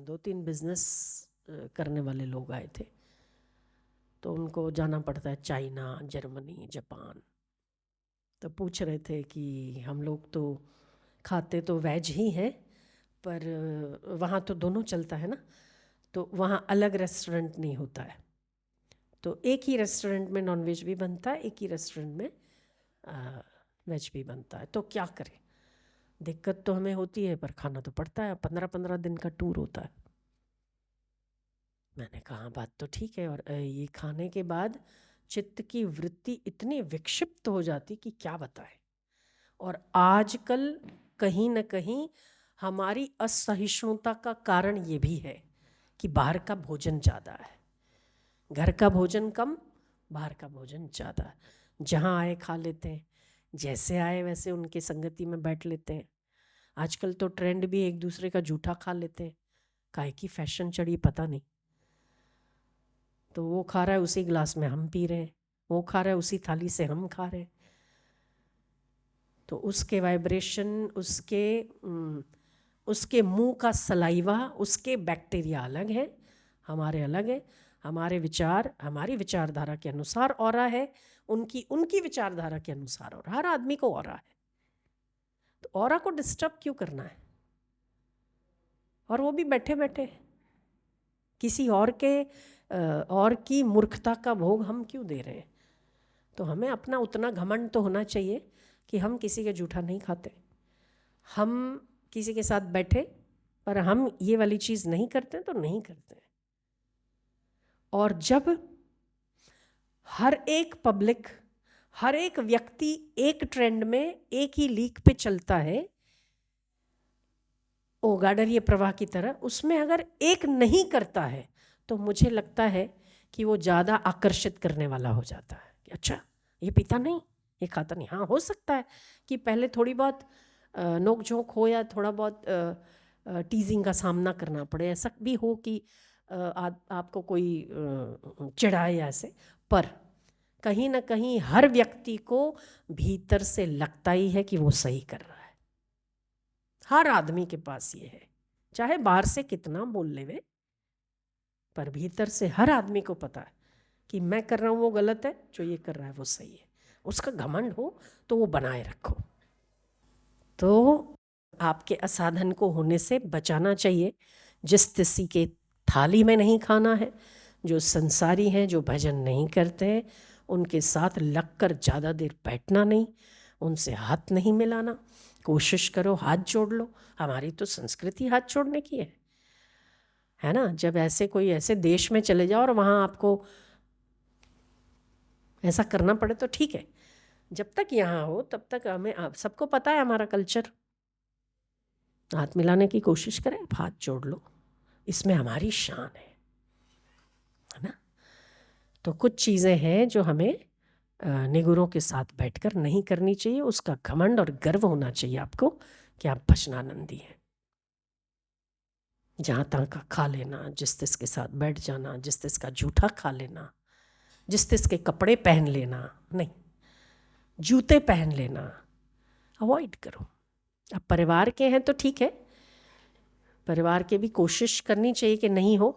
2-3 business करने वाले लोग आए थे, तो उनको जाना पड़ता है चाइना, जर्मनी, जापान। तो पूछ रहे थे कि हम लोग तो खाते तो वेज ही हैं, पर वहाँ तो दोनों चलता है ना, तो वहाँ अलग रेस्टोरेंट नहीं होता है। तो एक ही रेस्टोरेंट में नॉनवेज भी बनता है, एक ही रेस्टोरेंट में वेज भी बनता है, तो क्या करें। दिक्कत तो हमें होती है, पर खाना तो पड़ता है। 15-15 दिन का टूर होता है। मैंने कहा बात तो ठीक है, और ये खाने के बाद चित्त की वृत्ति इतनी विक्षिप्त हो जाती कि क्या बताएं। और आजकल कहीं न कहीं हमारी असहिष्णुता का कारण ये भी है कि बाहर का भोजन ज़्यादा है। घर का भोजन कम, बाहर का भोजन ज़्यादा। जहाँ आए खा लेते हैं, जैसे आए वैसे उनके संगति में बैठ लेते हैं। आजकल तो ट्रेंड भी एक दूसरे का जूठा खा लेते हैं, काहे की फैशन चढ़ी पता नहीं। तो वो खा रहा है उसी गिलास में हम पी रहे हैं, वो खा रहा है उसी थाली से हम खा रहे हैं। तो उसके वाइब्रेशन, उसके मुंह का सलाइवा, उसके बैक्टीरिया अलग है, हमारे अलग है। हमारे विचार हमारी विचारधारा के अनुसार ऑरा है, उनकी विचारधारा के अनुसार ऑरा। हर आदमी को ऑरा है, तो ऑरा को डिस्टर्ब क्यों करना है? और वो भी बैठे बैठे किसी और की मूर्खता का भोग हम क्यों दे रहे हैं? तो हमें अपना उतना घमंड तो होना चाहिए कि हम किसी का जूठा नहीं खाते। हम किसी के साथ बैठे पर हम ये वाली चीज़ नहीं करते तो नहीं करते। और जब हर एक पब्लिक, हर एक व्यक्ति एक ट्रेंड में, एक ही लीक पे चलता है, ओ गाडरिए प्रवाह की तरह, उसमें अगर एक नहीं करता है तो मुझे लगता है कि वो ज़्यादा आकर्षित करने वाला हो जाता है कि अच्छा ये पीता नहीं, ये खाता नहीं। हाँ, हो सकता है कि पहले थोड़ी बहुत नोक झोंक हो या थोड़ा बहुत टीजिंग का सामना करना पड़े, ऐसा भी हो कि आपको कोई चिढ़ाए ऐसे। पर कहीं ना कहीं हर व्यक्ति को भीतर से लगता ही है कि वो सही कर रहा है। हर आदमी के पास ये है, चाहे बाहर से कितना बोल ले वे, पर भीतर से हर आदमी को पता है कि मैं कर रहा हूँ वो गलत है, जो ये कर रहा है वो सही है। उसका घमंड हो तो वो बनाए रखो। तो आपके असाधन को होने से बचाना चाहिए। जिस किसी के थाली में नहीं खाना है, जो संसारी हैं, जो भजन नहीं करते हैं, उनके साथ लगकर ज़्यादा देर बैठना नहीं, उनसे हाथ नहीं मिलाना। कोशिश करो हाथ जोड़ लो। हमारी तो संस्कृति हाथ जोड़ने की है ना। जब ऐसे कोई ऐसे देश में चले जाओ और वहाँ आपको ऐसा करना पड़े तो ठीक है, जब तक यहाँ हो तब तक हमें, आप सबको पता है हमारा कल्चर। हाथ मिलाने की कोशिश करें, हाथ जोड़ लो, इसमें हमारी शान है ना। तो कुछ चीज़ें हैं जो हमें निगुरों के साथ बैठकर नहीं करनी चाहिए। उसका घमंड और गर्व होना चाहिए आपको कि आप भजनानंदी हैं। जहाँ तहाँ का खा लेना, जिस तिस के साथ बैठ जाना, जिस तिस का जूठा खा लेना, जिस तिस के कपड़े पहन लेना नहीं, जूते पहन लेना अवॉइड करो। अब परिवार के हैं तो ठीक है, परिवार के भी कोशिश करनी चाहिए कि नहीं हो,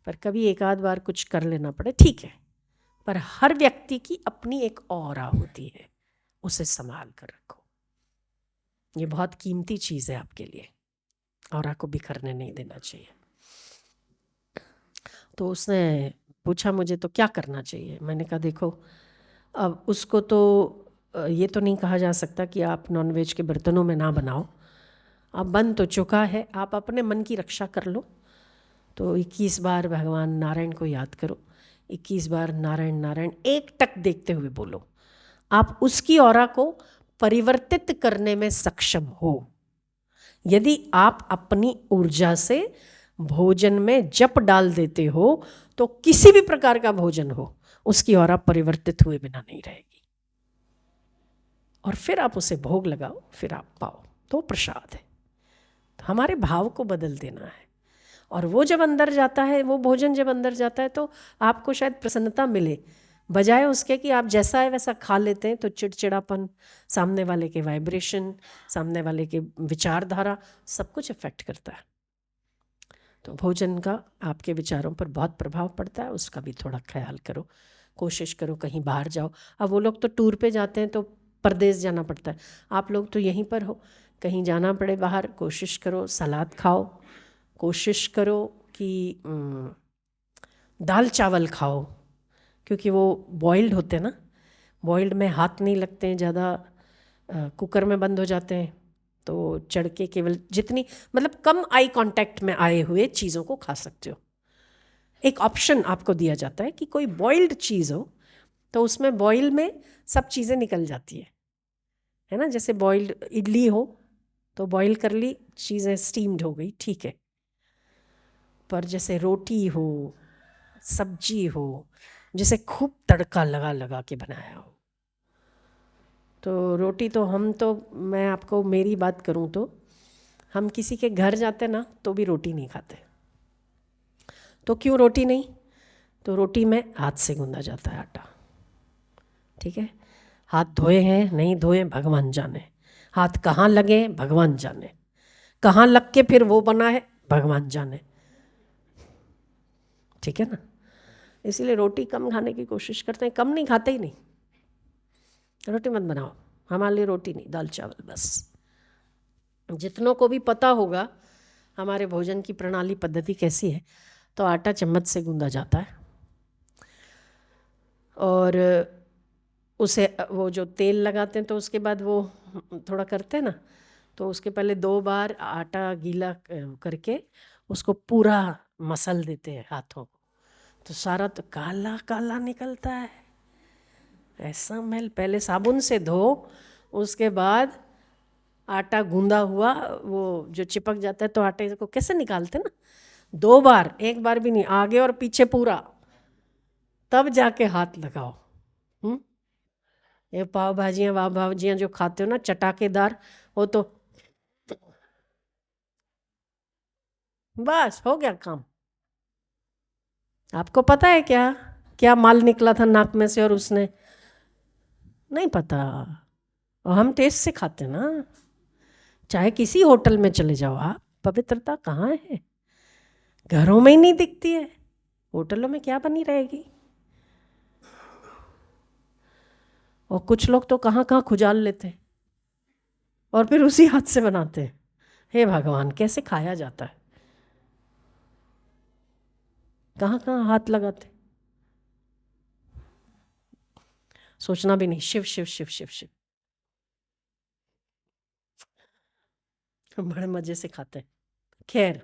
पर कभी एक आध बार कुछ कर लेना पड़े ठीक है। पर हर व्यक्ति की अपनी एक ऑरा होती है, उसे संभाल कर रखो। ये बहुत कीमती चीज़ है आपके लिए, ऑरा को बिखरने नहीं देना चाहिए। तो उसने पूछा मुझे तो क्या करना चाहिए। मैंने कहा देखो, अब उसको तो ये तो नहीं कहा जा सकता कि आप नॉनवेज के बर्तनों में ना बनाओ। अब बन तो चुका है, आप अपने मन की रक्षा कर लो। तो 21 बार भगवान नारायण को याद करो, 21 बार नारायण नारायण एक टक देखते हुए बोलो। आप उसकी ऑरा को परिवर्तित करने में सक्षम हो। यदि आप अपनी ऊर्जा से भोजन में जप डाल देते हो तो किसी भी प्रकार का भोजन हो, उसकी ऑरा परिवर्तित हुए बिना नहीं रहेगी। और फिर आप उसे भोग लगाओ, फिर आप पाओ, तो प्रसाद है। तो हमारे भाव को बदल देना है। और वो जब अंदर जाता है, वो भोजन जब अंदर जाता है तो आपको शायद प्रसन्नता मिले, बजाय उसके कि आप जैसा है वैसा खा लेते हैं। तो चिड़चिड़ापन, सामने वाले के वाइब्रेशन, सामने वाले के विचारधारा, सब कुछ इफेक्ट करता है। तो भोजन का आपके विचारों पर बहुत प्रभाव पड़ता है, उसका भी थोड़ा ख्याल करो। कोशिश करो कहीं बाहर जाओ। अब वो लोग तो टूर पे जाते हैं तो परदेश जाना पड़ता है, आप लोग तो यहीं पर हो। कहीं जाना पड़े बाहर, कोशिश करो सलाद खाओ, कोशिश करो कि दाल चावल खाओ, क्योंकि वो बॉइल्ड होते हैं ना, बॉइल्ड में हाथ नहीं लगते हैं ज़्यादा, कुकर में बंद हो जाते हैं। तो चढ़ के केवल जितनी मतलब कम आई कांटेक्ट में आए हुए चीज़ों को खा सकते हो। एक ऑप्शन आपको दिया जाता है कि कोई बॉइल्ड चीज़ हो तो उसमें बॉइल में सब चीज़ें निकल जाती है ना। जैसे बॉइल्ड इडली हो तो बॉइल कर ली, चीज़ें स्टीम्ड हो गई, ठीक है। पर जैसे रोटी हो, सब्जी हो, जिसे खूब तड़का लगा लगा के बनाया हो, तो रोटी तो मैं आपको मेरी बात करूं तो हम किसी के घर जाते ना तो भी रोटी नहीं खाते। तो क्यों रोटी नहीं? तो रोटी में हाथ से गूंदा जाता है आटा, ठीक है। हाथ धोए हैं नहीं धोए भगवान जाने, हाथ कहाँ लगे भगवान जाने, कहाँ लग के फिर वो बना है भगवान जाने, ठीक है ना। इसीलिए रोटी कम खाने की कोशिश करते हैं, कम नहीं खाते ही नहीं। रोटी मत बनाओ, हमारे लिए रोटी नहीं, दाल चावल बस। जितनों को भी पता होगा हमारे भोजन की प्रणाली पद्धति कैसी है, तो आटा चम्मच से गूंदा जाता है और उसे वो जो तेल लगाते हैं तो उसके बाद वो थोड़ा करते हैं ना, तो उसके पहले 2 बार आटा गीला करके उसको पूरा मसल देते हैं हाथों को, तो सारा तो काला काला निकलता है। ऐसा मैल पहले साबुन से धो, उसके बाद आटा गूंदा हुआ वो जो चिपक जाता है तो आटे को कैसे निकालते ना, 2 बार, 1 बार भी नहीं, आगे और पीछे पूरा, तब जाके हाथ लगाओ। ये पाव भाजियाँ वाव भाजियाँ जो खाते हो ना चटाकेदार, वो तो बस हो गया काम। आपको पता है क्या क्या माल निकला था नाक में से, और उसने नहीं पता। और हम टेस्ट से खाते ना, चाहे किसी होटल में चले जाओ आप, पवित्रता कहाँ है? घरों में ही नहीं दिखती है, होटलों में क्या बनी रहेगी। और कुछ लोग तो कहाँ कहाँ खुजाल लेते हैं और फिर उसी हाथ से बनाते हैं। हे भगवान, कैसे खाया जाता है? कहाँ कहाँ हाथ लगाते, सोचना भी नहीं। शिव शिव शिव शिव शिव, बड़े मजे से खाते हैं। खैर,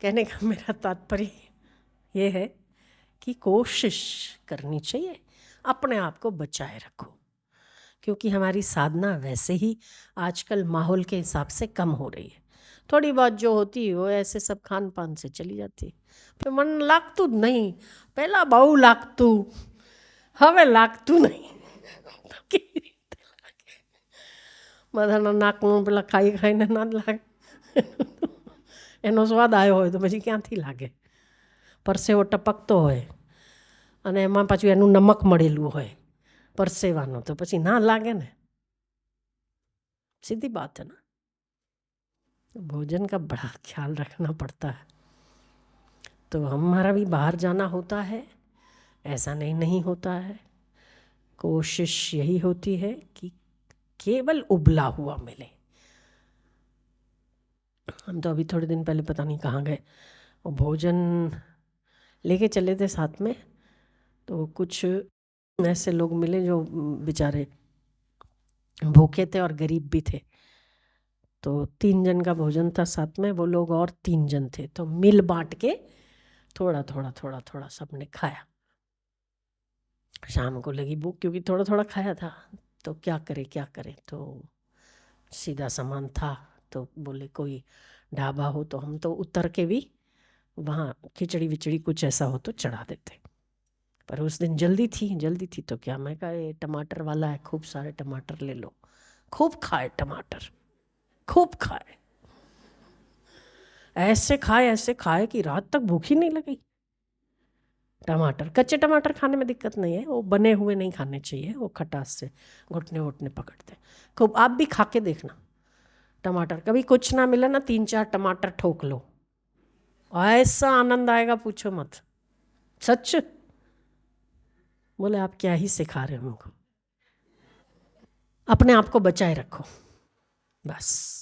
कहने का मेरा तात्पर्य ये है कि कोशिश करनी चाहिए अपने आप को बचाए रखो, क्योंकि हमारी साधना वैसे ही आजकल माहौल के हिसाब से कम हो रही है। थोड़ी बहुत जो होती है वो ऐसे सब खान पान से चली जाती है। फिर मन लागतू नहीं, पहला बहु लागतू, हमें लागतू नहीं। બધાના નાકનું પેલા ખાઈ ખાઈને ના જ લાગે, એનો સ્વાદ આવ્યો હોય તો પછી ક્યાંથી લાગે? પરસેવો ટપકતો હોય અને એમાં પાછું એનું નમક મળેલું હોય પરસેવાનું, તો પછી ના લાગે ને, सीधी बात है ना। भोजन का बड़ा ख्याल रखना पड़ता है। तो हमारा भी बाहर जाना होता है, ऐसा नहीं होता है। कोशिश यही होती है कि केवल उबला हुआ मिले। हम तो अभी थोड़े दिन पहले पता नहीं कहाँ गए, वो भोजन लेके चले थे साथ में, तो कुछ ऐसे लोग मिले जो बेचारे भूखे थे और गरीब भी थे। तो 3 जन का भोजन था साथ में, वो लोग और 3 जन थे, तो मिल बांट के थोड़ा थोड़ा थोड़ा थोड़ा सबने खाया। शाम को लगी भूख, क्योंकि थोड़ा थोड़ा खाया था, तो क्या करे। तो सीधा सामान था, तो बोले कोई ढाबा हो तो हम तो उतर के भी वहाँ खिचड़ी विचड़ी कुछ ऐसा हो तो चढ़ा देते। पर उस दिन जल्दी थी तो क्या, मैं कहा ये टमाटर वाला है, खूब सारे टमाटर ले लो। खूब खाए टमाटर, खूब खाए, ऐसे खाए कि रात तक भूख ही नहीं लगी। टमाटर, कच्चे टमाटर खाने में दिक्कत नहीं है, वो बने हुए नहीं खाने चाहिए, वो खटास से घुटने वुटने पकड़ते। खूब, आप भी खा के देखना, टमाटर, कभी कुछ ना मिला ना 3-4 टमाटर ठोक लो, ऐसा आनंद आएगा पूछो मत। सच। बोले आप क्या ही सिखा रहे हो हमको, अपने आप को बचाए रखो बस।